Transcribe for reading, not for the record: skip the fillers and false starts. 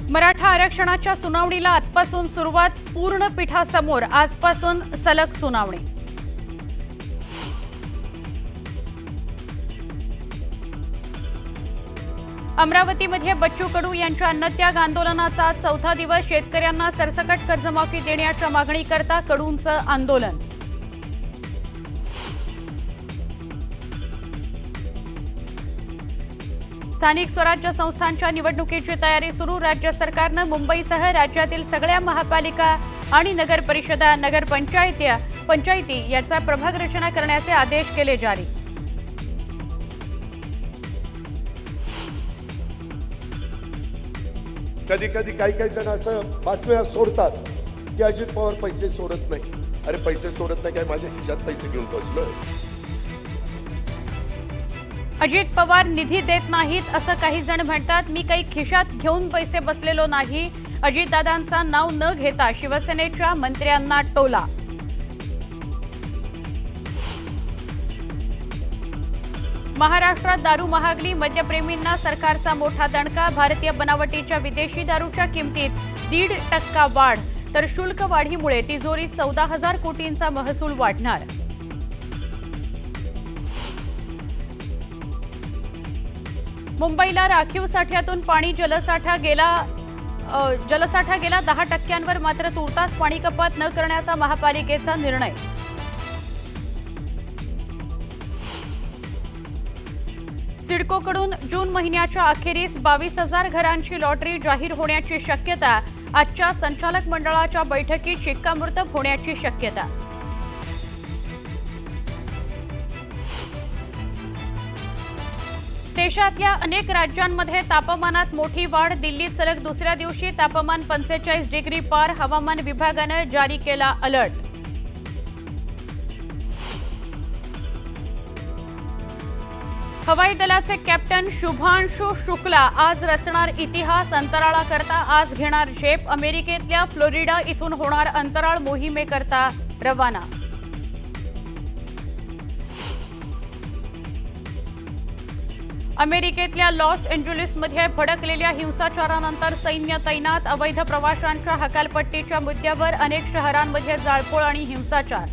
मराठा आरक्षणाच्या सुनावणीला आजपासून सुरुवात. पूर्ण पीठासमोर आजपासून सलग सुनावणी. अमरावतीमध्ये बच्चू कडू यांच्या अन्नत्याग आंदोलनाचा चौथा दिवस. शेतकऱ्यांना सरसकट कर्जमाफी देण्याच्या मागणीकरता कडूंचं आंदोलन. स्थानिक स्वराज्य संस्थांच्या निवडणुकीची तयारी सुरू. राज्य सरकारनं मुंबईसह राज्यातील सगळ्या महापालिका आणि नगर परिषदा, पंचायती याचा प्रभाग रचना करण्याचे आदेश केले जारी. कधी कधी काही जण असं बातम्या सोडतात की अजित पवार पैसे सोडत नाही. अरे पैसे सोडत नाही काय, माझ्या खिशात पैसे घेऊन बसलोय. अजित पवार निधी देत नाहीत असं काही जण म्हणतात. मी काही खिशात घेऊन पैसे बसलेलो नाही. अजितदादांचा नाव न घेता शिवसेनेच्या मंत्र्यांना टोला. महाराष्ट्रात दारू महागली. मद्यप्रेमींना सरकारचा मोठा दणका. भारतीय बनावटीच्या विदेशी दारूच्या किमतीत 1.5% वाढ, तर शुल्क वाढीमुळे तिजोरीत 14,000 कोटींचा महसूल वाढणार. मुंबईला राखीव साठ्यातून पाणी जलसाठा गेला 10%, मात्र तुर्तास पाणी कपात न करण्याचा महापालिकेचा निर्णय. सिडकोकडून जून महिन्याच्या अखेरीस 22,000 घरांची लॉटरी जाहीर होण्याची शक्यता. आजच्या संचालक मंडळाच्या बैठकीत शिक्कामोर्तब होण्याची शक्यता. देशातल्या अनेक राज्यांमध्ये तापमानात मोठी वाढ. दिल्लीत सलग दुसऱ्या दिवशी तापमान 45 डिग्री पार. हवामान विभागानं जारी केला अलर्ट. हवाई दलाचे कॅप्टन शुभांशु शुक्ला आज रचणार इतिहास. अंतराळाकरता आज घेणार झेप. अमेरिकेतल्या फ्लोरिडा इथून होणार अंतराळ मोहिमेकरता रवाना. अमेरिकेतल्या लॉस एंजेलिसमध्ये भडकलेल्या हिंसाचारानंतर सैन्य तैनात. अवैध प्रवाशांच्या हकालपट्टीच्या मुद्द्यावर अनेक शहरांमध्ये जाळपोळ आणि हिंसाचार.